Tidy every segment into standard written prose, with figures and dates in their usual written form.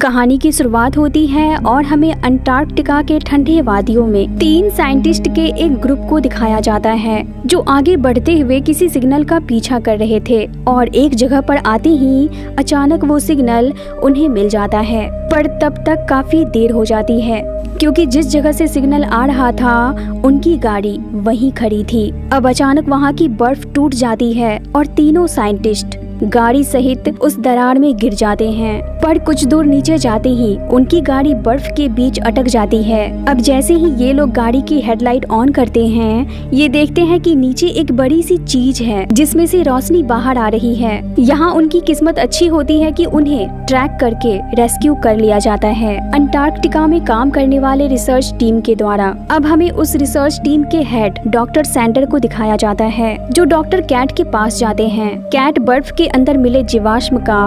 कहानी की शुरुआत होती है और हमें अंटार्कटिका के ठंडे वादियों में 3 साइंटिस्ट के एक ग्रुप को दिखाया जाता है जो आगे बढ़ते हुए किसी सिग्नल का पीछा कर रहे थे और एक जगह पर आते ही अचानक वो सिग्नल उन्हें मिल जाता है। पर तब तक काफी देर हो जाती है क्योंकि जिस जगह से सिग्नल आ रहा था उनकी गाड़ी वहीं खड़ी थी। अब अचानक वहाँ की बर्फ टूट जाती है और तीनों साइंटिस्ट गाड़ी सहित उस दरार में गिर जाते हैं। पर कुछ दूर नीचे जाते ही उनकी गाड़ी बर्फ के बीच अटक जाती है। अब जैसे ही ये लोग गाड़ी की हेडलाइट ऑन करते हैं, ये देखते हैं कि नीचे एक बड़ी सी चीज है जिसमें से रोशनी बाहर आ रही है। यहाँ उनकी किस्मत अच्छी होती है कि उन्हें ट्रैक करके रेस्क्यू कर लिया जाता है अंटार्कटिका में काम करने वाले रिसर्च टीम के द्वारा। अब हमें उस रिसर्च टीम के हेड डॉक्टर सैंडर को दिखाया जाता है जो डॉक्टर कैट के पास जाते हैं। कैट बर्फ के अंदर मिले जीवाश्म का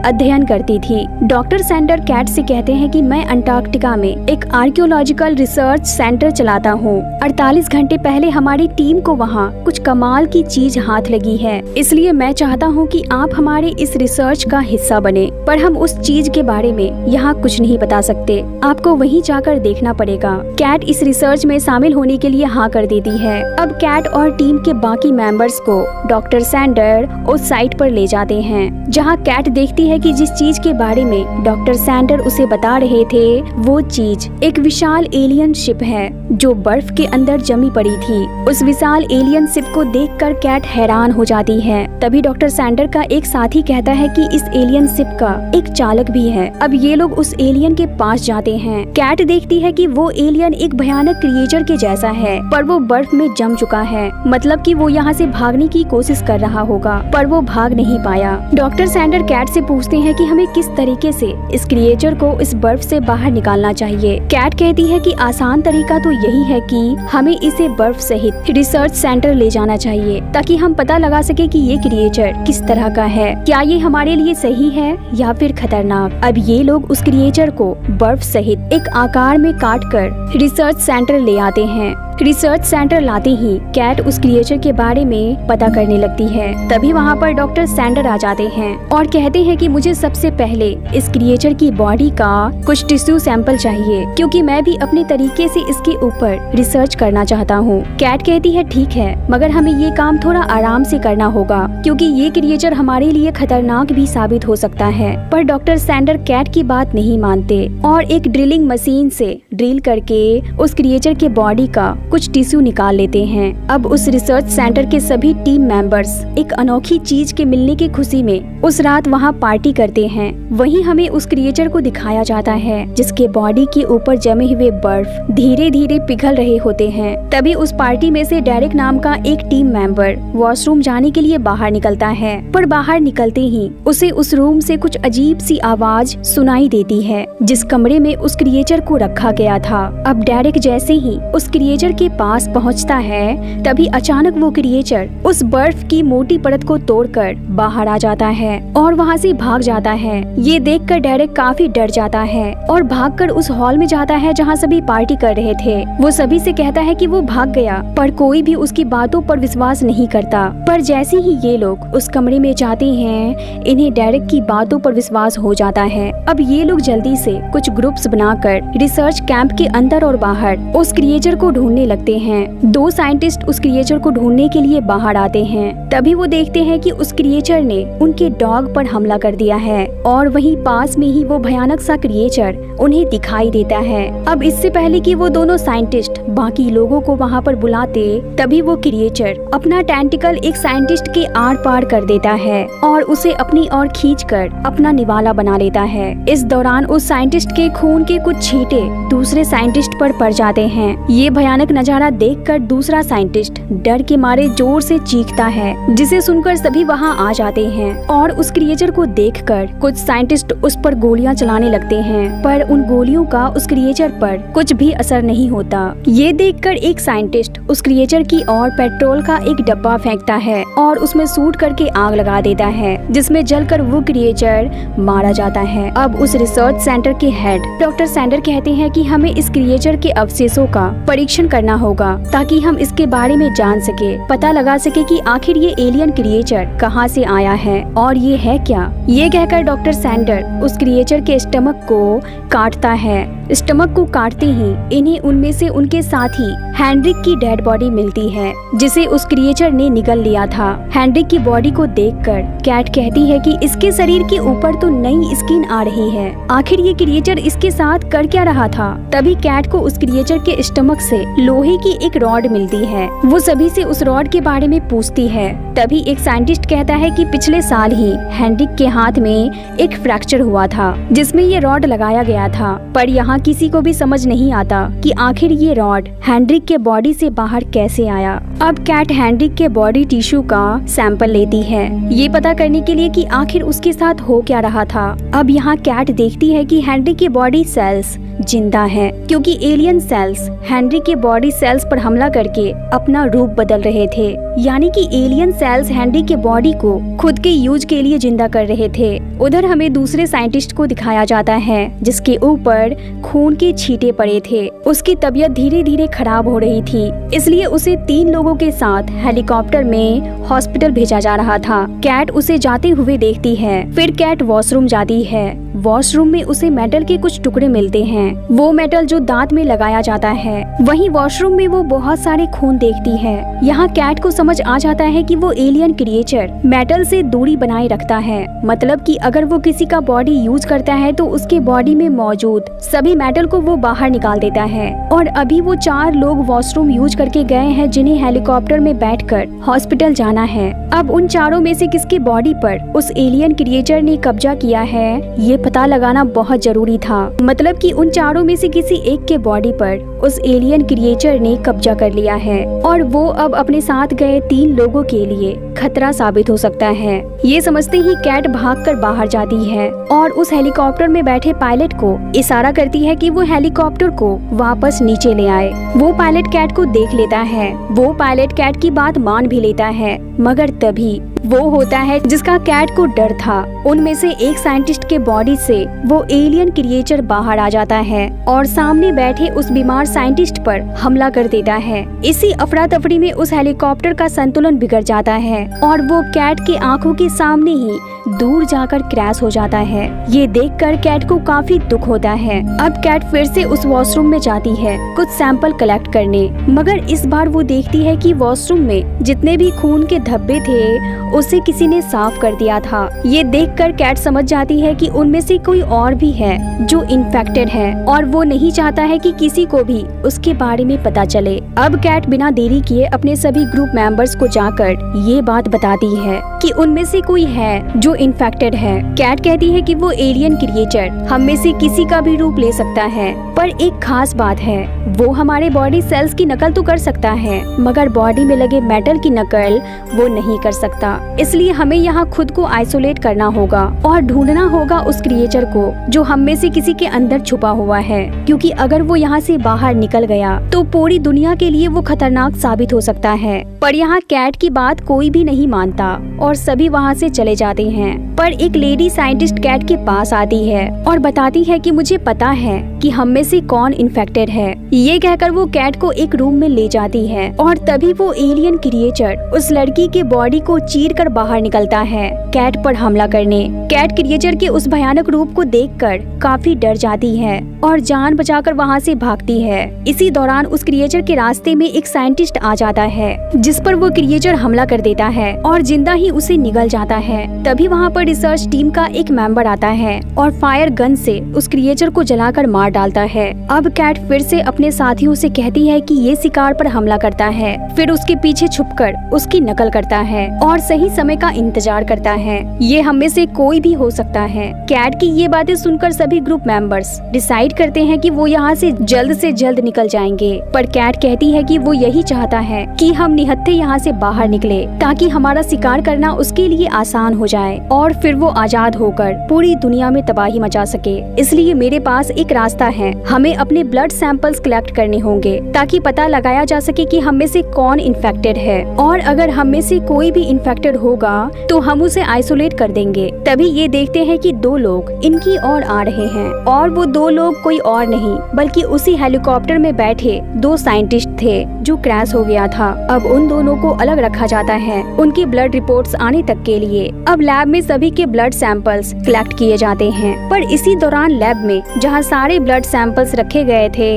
अध्ययन करती थी। डॉक्टर सैंडर कैट से कहते हैं कि मैं अंटार्कटिका में एक आर्कियोलॉजिकल रिसर्च सेंटर चलाता हूँ। 48 घंटे पहले हमारी टीम को वहाँ कुछ कमाल की चीज हाथ लगी है, इसलिए मैं चाहता हूँ कि आप हमारे इस रिसर्च का हिस्सा बने। पर हम उस चीज के बारे में यहाँ कुछ नहीं बता सकते, आपको वहीं जाकर देखना पड़ेगा। कैट इस रिसर्च में शामिल होने के लिए हाँ कर देती है। अब कैट और टीम के बाकी मेंबर्स को डॉक्टर सैंडर उस साइट पर ले जाते हैं जहाँ कैट देखती है कि जिस चीज के बारे में डॉक्टर सैंडर उसे बता रहे थे वो चीज एक विशाल एलियन शिप है जो बर्फ के अंदर जमी पड़ी थी। उस विशाल एलियन शिप को देखकर कैट हैरान हो जाती है। तभी डॉक्टर सैंडर का एक साथी कहता है कि इस एलियन शिप का एक चालक भी है। अब ये लोग उस एलियन के पास जाते हैं। कैट देखती है कि वो एलियन एक भयानक क्रिएचर के जैसा है, पर वो बर्फ में जम चुका है, मतलब कि वो यहाँ से भागने की कोशिश कर रहा होगा, पर वो भाग नहीं पाया। डॉक्टर सैंडर कैट से पूछते हैं कि हमें किस तरीके से इस क्रिएचर को इस बर्फ से बाहर निकालना चाहिए। कैट कहती है कि आसान तरीका तो यही है कि हमें इसे बर्फ सहित रिसर्च सेंटर ले जाना चाहिए ताकि हम पता लगा सके कि ये क्रिएचर किस तरह का है, क्या ये हमारे लिए सही है या फिर खतरनाक। अब ये लोग उस क्रिएचर को बर्फ सहित एक आकार में काट कर रिसर्च सेंटर ले आते हैं। रिसर्च सेंटर लाते ही कैट उस क्रिएचर के बारे में पता करने लगती है। तभी वहाँ पर डॉक्टर सैंडर आ जाते हैं और कहते हैं कि मुझे सबसे पहले इस क्रिएचर की बॉडी का कुछ टिश्यू सैंपल चाहिए क्योंकि मैं भी अपने तरीके से इसके ऊपर रिसर्च करना चाहता हूँ। कैट कहती है ठीक है, मगर हमें ये काम थोड़ा आराम से करना होगा क्योंकि ये क्रिएचर हमारे लिए खतरनाक भी साबित हो सकता है। पर डॉक्टर सैंडर कैट की बात नहीं मानते और एक ड्रिलिंग मशीन से ड्रिल करके उस क्रिएचर के बॉडी का कुछ टिश्यू निकाल लेते हैं। अब उस रिसर्च सेंटर के सभी टीम मेंबर्स एक अनोखी चीज के मिलने की खुशी में उस रात वहाँ पार्टी करते हैं। वहीं हमें उस क्रिएचर को दिखाया जाता है जिसके बॉडी के ऊपर जमे हुए बर्फ धीरे धीरे पिघल रहे होते हैं। तभी उस पार्टी में से डेरेक नाम का एक टीम मेंबर वॉशरूम जाने के लिए बाहर निकलता है, पर बाहर निकलते ही उसे उस रूम से कुछ अजीब सी आवाज सुनाई देती है जिस कमरे में उस क्रिएचर को रखा गया था। अब डेरेक जैसे ही उस क्रिएचर के पास पहुंचता है, तभी अचानक वो क्रिएचर उस बर्फ की मोटी परत को तोड़कर बाहर आ जाता है और वहां से भाग जाता है। ये देखकर डेरेक काफी डर जाता है और भागकर उस हॉल में जाता है जहां सभी पार्टी कर रहे थे। वो सभी से कहता है कि वो भाग गया, पर कोई भी उसकी बातों पर विश्वास नहीं करता। पर जैसे ही ये लोग उस कमरे में जाते हैं, इन्हें डेरेक की बातों पर विश्वास हो जाता है। अब ये लोग जल्दी से कुछ ग्रुप्स बनाकर रिसर्च कैंप के अंदर और बाहर उस क्रिएचर को ढूंढने लगते हैं। 2 साइंटिस्ट उस क्रिएचर को ढूंढने के लिए बाहर आते हैं। तभी वो देखते हैं कि उस क्रिएचर ने उनके डॉग पर हमला कर दिया है और वहीं पास में ही वो भयानक सा क्रिएचर उन्हें दिखाई देता है। अब इससे पहले कि वो दोनों साइंटिस्ट बाकी लोगों को वहाँ पर बुलाते, तभी वो क्रिएचर अपना टेंटिकल एक साइंटिस्ट के आर पार कर देता है और उसे अपनी ओर खींचकर अपना निवाला बना लेता है। इस दौरान उस साइंटिस्ट के खून के कुछ छींटे दूसरे साइंटिस्ट पर पड़ जाते हैं। ये भयानक नजारा देखकर दूसरा साइंटिस्ट डर के मारे जोर से चीखता है, जिसे सुनकर सभी वहां आ जाते हैं और उस क्रिएचर को देखकर कुछ साइंटिस्ट उस पर गोलियां चलाने लगते हैं, पर उन गोलियों का उस क्रिएचर पर कुछ भी असर नहीं होता। ये देखकर एक साइंटिस्ट उस क्रिएचर की ओर पेट्रोल का एक डब्बा फेंकता है और उसमें शूट करके आग लगा देता है, जिसमें जलकर वो क्रिएचर मारा जाता है। अब उस रिसर्च सेंटर के हेड डॉक्टर सैंडर कहते हैं कि हमें इस क्रिएचर के अवशेषों का परीक्षण करना करना होगा ताकि हम इसके बारे में जान सके, पता लगा सके कि आखिर ये एलियन क्रिएचर कहाँ से आया है और ये है क्या। ये कहकर डॉक्टर सैंडर उस क्रिएचर के स्टमक को काटता है। स्टमक को काटते ही इन्हें उनमें से उनके साथी हेनरिक की डेड बॉडी मिलती है जिसे उस क्रिएचर ने निगल लिया था। हेनरिक की बॉडी को देखकर कैट कहती है कि इसके शरीर के ऊपर तो नई स्किन आ रही है, आखिर ये क्रिएचर इसके साथ कर क्या रहा था। तभी कैट को उस क्रिएचर के स्टमक से लोहे की एक रॉड मिलती है। वो सभी से उस रॉड के बारे में पूछती है। तभी एक साइंटिस्ट कहता है कि पिछले साल ही हेनरिक के हाथ में एक फ्रैक्चर हुआ था जिसमें ये रॉड लगाया गया था, पर यहाँ किसी को भी समझ नहीं आता कि आखिर ये रॉड हेनरिक के बॉडी से बाहर कैसे आया। अब कैट हेनरिक के बॉडी टिश्यू का सैंपल लेती है ये पता करने के लिए कि आखिर उसके साथ हो क्या रहा था। अब यहाँ कैट देखती है कि हेनरिक के बॉडी सेल्स जिंदा है क्योंकि एलियन सेल्स हेनरिक के बॉडी सेल्स पर हमला करके अपना रूप बदल रहे थे, यानी कि एलियन सेल्स हेनरिक के बॉडी को खुद के यूज के लिए जिंदा कर रहे थे। उधर हमें दूसरे साइंटिस्ट को दिखाया जाता है जिसके ऊपर खून के छींटे पड़े थे। उसकी तबीयत धीरे धीरे खराब हो रही थी, इसलिए उसे 3 लोगों के साथ हेलीकॉप्टर में हॉस्पिटल भेजा जा रहा था। कैट उसे जाते हुए देखती है। फिर कैट वॉशरूम जाती है। वॉशरूम में उसे मेटल के कुछ टुकड़े मिलते हैं, वो मेटल जो दांत में लगाया जाता है। वहीं वॉशरूम में वो बहुत सारे खून देखती है। यहाँ कैट को समझ आ जाता है कि वो एलियन क्रिएचर मेटल से दूरी बनाए रखता है, मतलब कि अगर वो किसी का बॉडी यूज करता है तो उसके बॉडी में मौजूद सभी मेटल को वो बाहर निकाल देता है। और अभी वो 4 लोग वॉशरूम यूज करके गए हैं जिन्हें हेलीकॉप्टर में बैठकर हॉस्पिटल जाना है। अब उन चारों में से किसके बॉडी पर उस एलियन क्रिएचर ने कब्जा किया है ये पता लगाना बहुत जरूरी था, मतलब कि उन चारों में से किसी एक के बॉडी पर उस एलियन क्रिएचर ने कब्जा कर लिया है और वो अब अपने साथ गए 3 लोगों के लिए खतरा साबित हो सकता है। ये समझते ही कैट भागकर बाहर जाती है और उस हेलीकॉप्टर में बैठे पायलट को इशारा करती है कि वो हेलीकॉप्टर को वापस नीचे ले आए। वो पायलट कैट को देख लेता है। वो पायलट कैट की बात मान भी लेता है, मगर तभी वो होता है जिसका कैट को डर था। उनमें से एक साइंटिस्ट के बॉडी से वो एलियन क्रिएचर बाहर आ जाता है और सामने बैठे उस बीमार साइंटिस्ट पर हमला कर देता है। इसी अफरा तफरी में उस हेलीकॉप्टर का संतुलन बिगड़ जाता है और वो कैट के आंखों के सामने ही दूर जाकर क्रैश हो जाता है। ये देखकर कैट को काफी दुख होता है। अब कैट फिर से उस वॉशरूम में जाती है कुछ सैंपल कलेक्ट करने, मगर इस बार वो देखती है कि वॉशरूम में जितने भी खून के धब्बे थे उसे किसी ने साफ कर दिया था। ये देखकर कैट समझ जाती है कि उनमें से कोई और भी है जो इन्फेक्टेड है और वो नहीं चाहता है कि किसी को भी उसके बारे में पता चले। अब कैट बिना देरी किए अपने सभी ग्रुप मेंबर्स को जाकर ये बात बताती है कि उनमें से कोई है जो इन्फेक्टेड है। कैट कहती है कि वो एलियन क्रिएचर हम में से किसी का भी रूप ले सकता है, पर एक खास बात है, वो हमारे बॉडी सेल्स की नकल तो कर सकता है मगर बॉडी में लगे मेटल की नकल वो नहीं कर सकता। इसलिए हमें यहाँ खुद को आइसोलेट करना होगा और ढूंढना होगा उस क्रिएचर को जो हम में से किसी के अंदर छुपा हुआ है, क्योंकि अगर वो यहाँ से बाहर निकल गया तो पूरी दुनिया के लिए वो खतरनाक साबित हो सकता है। पर यहाँ कैट की बात कोई भी नहीं मानता और सभी वहाँ से चले जाते हैं। पर एक लेडी साइंटिस्ट कैट के पास आती है और बताती है कि मुझे पता है कि हम में से कौन इन्फेक्टेड है। ये कहकर वो कैट को एक रूम में ले जाती है और तभी वो एलियन क्रिएचर उस लड़की के बॉडी को चीर कर बाहर निकलता है कैट पर हमला करने। कैट क्रिएचर के उस भयानक रूप को देखकर काफी डर जाती है और जान बचाकर वहाँ से भागती है। इसी दौरान उस क्रिएचर के रास्ते में एक साइंटिस्ट आ जाता है जिस पर वो क्रिएचर हमला कर देता है और जिंदा ही उसे निगल जाता है। तभी वहाँ पर रिसर्च टीम का एक मेंबर आता है और फायर गन से उस क्रिएचर को जलाकर मार डालता है। अब कैट फिर से अपने साथियों से कहती है कि ये शिकार पर हमला करता है, फिर उसके पीछे छुपकर उसकी नकल करता है और सही समय का इंतजार करता है। ये हम में से कोई भी हो सकता है। कैट की ये बातें सुनकर सभी ग्रुप मेंबर्स डिसाइड करते हैं कि वो यहाँ से जल्द निकल जाएंगे, पर कैट कहती है कि वो यही चाहता है कि हम निहत्थे यहाँ से बाहर निकले ताकि हमारा शिकार करना उसके लिए आसान हो जाए और फिर वो आजाद होकर पूरी दुनिया में तबाही मचा सके। इसलिए मेरे पास एक रास्ता है, हमें अपने ब्लड सैंपल्स कलेक्ट करने होंगे ताकि पता लगाया जा सके कि हम में से कौन इन्फेक्टेड है और अगर हम में से कोई भी इन्फेक्टेड होगा तो हम उसे आइसोलेट कर देंगे। तभी ये देखते हैं कि 2 लोग इनकी ओर आ रहे हैं और वो 2 लोग कोई और नहीं बल्कि उसी हेलीकॉप्टर में बैठे 2 साइंटिस्ट थे जो क्रैश हो गया था। अब उन दोनों को अलग रखा जाता है उनकी ब्लड रिपोर्ट्स आने तक के लिए। अब लैब में सभी के ब्लड सैंपल्स कलेक्ट किए जाते हैं, पर इसी दौरान लैब में जहां सारे ब्लड सैंपल्स रखे गए थे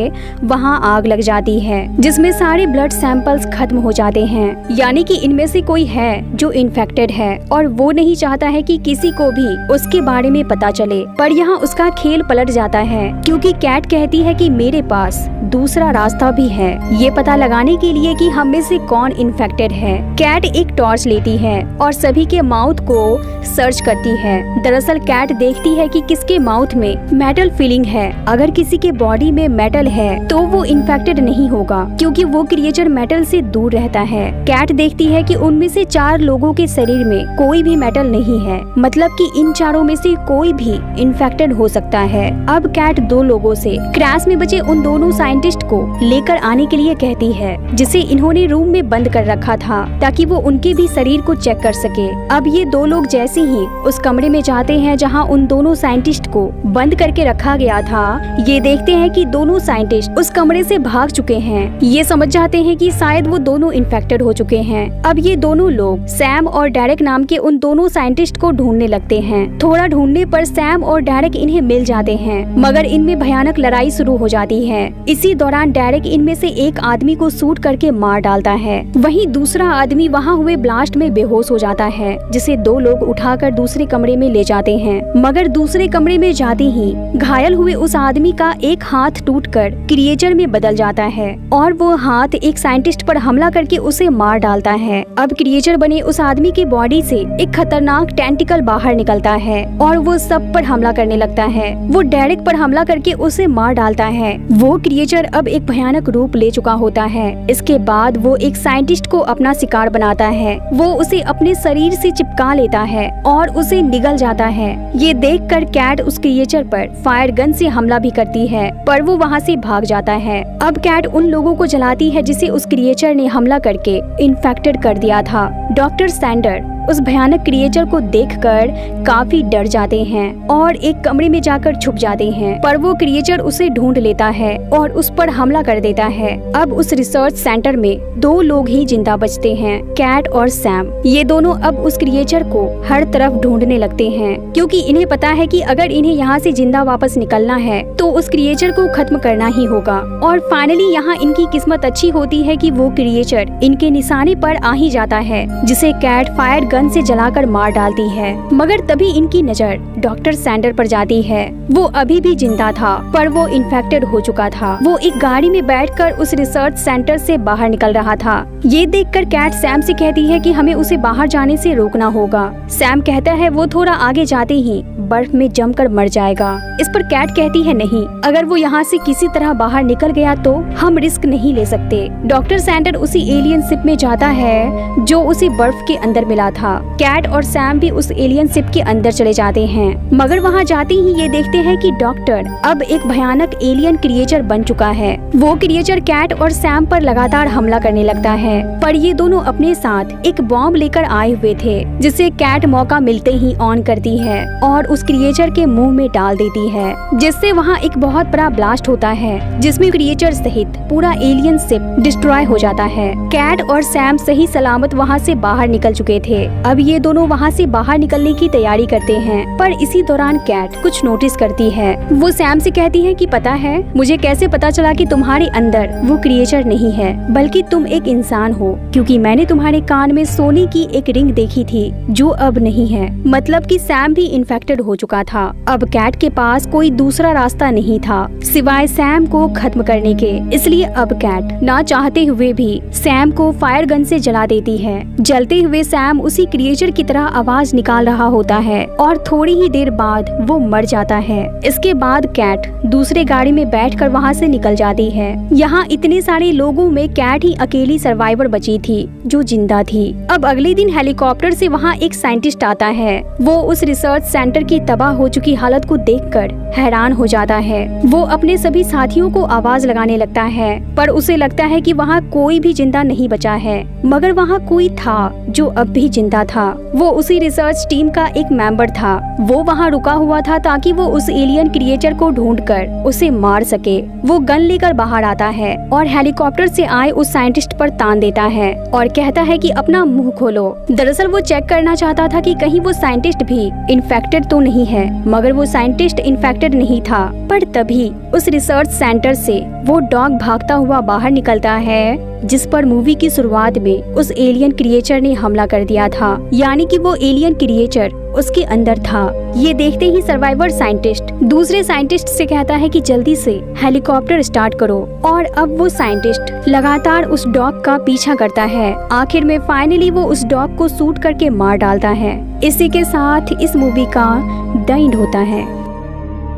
वहां आग लग जाती है, जिसमें सारे ब्लड सैंपल्स खत्म हो जाते हैं। यानी कि इनमें से कोई है जो इन्फेक्टेड है और वो नहीं चाहता है कि किसी को भी उसके बारे में पता चले। पर यहाँ उसका खेल पलट जाता है क्योंकि कैट कहती है कि मेरे पास दूसरा रास्ता भी है ये पता लगाने के लिए कि हम में से कौन इन्फेक्टेड है। कैट एक टॉर्च लेती है और सभी के माउथ को सर्च करती है। दरअसल कैट देखती है कि किसके माउथ में मेटल फीलिंग है। अगर किसी के बॉडी में मेटल है तो वो इन्फेक्टेड नहीं होगा क्योंकि वो क्रिएचर मेटल से दूर रहता है। कैट देखती है कि उनमें से 4 लोगों के शरीर में कोई भी मेटल नहीं है, मतलब कि इन चारों में से कोई भी इन्फेक्टेड हो सकता है। अब कैट 2 लोगों से क्रैश में बचे उन दोनों साइंटिस्ट को लेकर आने के लिए कहती है, जिसे इन्होंने रूम में बंद कर रखा था ताकि वो उनके भी शरीर को चेक कर सके। अब ये 2 लोग जैसे ही उस कमरे में जाते हैं जहाँ उन दोनों साइंटिस्ट को बंद करके रखा गया था, ये देखते हैं कि दोनों साइंटिस्ट उस कमरे से भाग चुके हैं। ये समझ जाते हैं कि शायद वो दोनों इन्फेक्टेड हो चुके हैं। अब ये दोनों लोग सैम और डेरेक नाम के उन दोनों साइंटिस्ट को ढूंढने लगते हैं। थोड़ा ढूंढने पर सैम और डेरेक इन्हें मिल जाते हैं, मगर इनमें भयानक लड़ाई शुरू हो जाती है। इसी दौरान डेरेक इनमें से एक आदमी को शूट करके मार डालता है। वहीं दूसरा आदमी वहाँ हुए ब्लास्ट में बेहोश हो जाता है, जिसे 2 लोग उठाकर दूसरे कमरे में ले जाते हैं। मगर दूसरे कमरे में जाते ही घायल हुए उस आदमी का एक हाथ टूटकर क्रिएचर में बदल जाता है और वो हाथ एक साइंटिस्ट पर हमला करके उसे मार डालता है। अब क्रिएचर बने उस आदमी की बॉडी से एक खतरनाक टेंटिकल बाहर निकलता है और वो सब पर हमला करने लगता है। वो डेरेक पर हमला करके उसे मार डालता है। वो क्रिएचर अब एक भयानक रूप ले चुका होता है। इसके बाद वो एक साइंटिस्ट को अपना शिकार बनाता है। वो उसे अपने शरीर से चिपका लेता है और उसे निगल जाता है। ये देखकर कैट उस क्रिएचर पर फायर गन से हमला भी करती है, पर वो वहाँ से भाग जाता है। अब कैट उन लोगों को जलाती है जिसे उस क्रिएचर ने हमला करके इन्फेक्टेड कर दिया था। डॉक्टर सैंडर उस भयानक क्रिएचर को देखकर काफी डर जाते हैं और एक कमरे में जाकर छुप जाते हैं, पर वो क्रिएचर उसे ढूंढ लेता है और उस पर हमला कर देता है। अब उस रिसर्च सेंटर में 2 लोग ही जिंदा बचते हैं, कैट और सैम। ये दोनों अब उस क्रिएचर को हर तरफ ढूंढने लगते हैं क्योंकि इन्हें पता है कि अगर इन्हें यहाँ से जिंदा वापस निकलना है तो उस क्रिएचर को खत्म करना ही होगा। और फाइनली यहाँ इनकी किस्मत अच्छी होती है कि वो क्रिएचर इनके निशाने पर आ ही जाता है, जिसे कैट फायर गन से जलाकर मार डालती है। मगर तभी इनकी नजर डॉक्टर सैंडर पर जाती है। वो अभी भी जिंदा था, पर वो इन्फेक्टेड हो चुका था। वो एक गाड़ी में बैठकर उस रिसर्च सेंटर से बाहर निकल रहा था। ये देखकर कैट सैम से कहती है कि हमें उसे बाहर जाने से रोकना होगा। सैम कहता है वो थोड़ा आगे जाते ही बर्फ में जमकर मर जाएगा। इस पर कैट कहती है नहीं, अगर वो यहाँ से किसी तरह बाहर निकल गया तो हम रिस्क नहीं ले सकते। डॉक्टर सैंडर उसी एलियन शिप में जाता है जो उसी बर्फ के अंदर मिला था। कैट और सैम भी उस एलियन शिप के अंदर चले जाते हैं, मगर वहाँ जाते ही ये देखते हैं कि डॉक्टर अब एक भयानक एलियन क्रिएचर बन चुका है। वो क्रिएचर कैट और सैम पर लगातार हमला करने लगता है, पर ये दोनों अपने साथ एक बॉम्ब लेकर आए हुए थे, जिसे कैट मौका मिलते ही ऑन करती है और उस क्रिएचर के मुंह में डाल देती है, जिससे वहाँ एक बहुत बड़ा ब्लास्ट होता है, जिसमें क्रिएचर सहित पूरा एलियन शिप डिस्ट्रॉय हो जाता है। कैट और सैम सही सलामत वहाँ से बाहर निकल चुके थे। अब ये दोनों वहाँ से बाहर निकलने की तैयारी करते हैं, पर इसी दौरान कैट कुछ नोटिस करती है। वो सैम से कहती है कि पता है मुझे कैसे पता चला कि तुम्हारे अंदर वो क्रिएचर नहीं है बल्कि तुम एक इंसान हो, क्योंकि मैंने तुम्हारे कान में सोने की एक रिंग देखी थी जो अब नहीं है। मतलब कि सैम भी इन्फेक्टेड हो चुका था। अब कैट के पास कोई दूसरा रास्ता नहीं था सिवाय सैम को खत्म करने के, इसलिए अब कैट ना चाहते हुए भी सैम को फायर गन से जला देती है। जलते हुए सैम उसी क्रिएचर की तरह आवाज निकाल रहा होता है और थोड़ी ही देर बाद वो मर जाता है। इसके बाद कैट दूसरे गाड़ी में बैठकर वहाँ से निकल जाती है। यहाँ इतने सारे लोगों में कैट ही अकेली सर्वाइवर बची थी जो जिंदा थी। अब अगले दिन हेलीकॉप्टर से वहाँ एक साइंटिस्ट आता है। वो उस रिसर्च सेंटर की तबाह हो चुकी हालत को देखकर हैरान हो जाता है। वो अपने सभी साथियों को आवाज लगाने लगता है, पर उसे लगता है कि वहाँ कोई भी जिंदा नहीं बचा है, मगर वहाँ कोई था जो अब भी जिंदा था। वो उसी रिसर्च टीम का एक मेंबर था। वो वहाँ रुका हुआ था ताकि वो उस एलियन क्रिएचर को ढूंढकर उसे मार सके। वो गन लेकर बाहर आता है और हेलीकॉप्टर से आए उस साइंटिस्ट पर तान देता है और कहता है कि अपना मुंह खोलो। दरअसल वो चेक करना चाहता था कि कहीं वो साइंटिस्ट भी इन्फेक्टेड तो नहीं है, मगर वो साइंटिस्ट इन्फेक्टेड नहीं था। पर तभी उस रिसर्च सेंटर से वो डॉग भागता हुआ बाहर निकलता है, जिस पर मूवी की शुरुआत में उस एलियन क्रिएचर ने हमला कर दिया था। यानी कि वो एलियन क्रिएचर उसके अंदर था। ये देखते ही सर्वाइवर साइंटिस्ट दूसरे साइंटिस्ट से कहता है कि जल्दी से हेलीकॉप्टर स्टार्ट करो, और अब वो साइंटिस्ट लगातार उस डॉग का पीछा करता है। आखिर में फाइनली वो उस डॉग को शूट करके मार डालता है। इसी के साथ इस मूवी का द एंड होता है।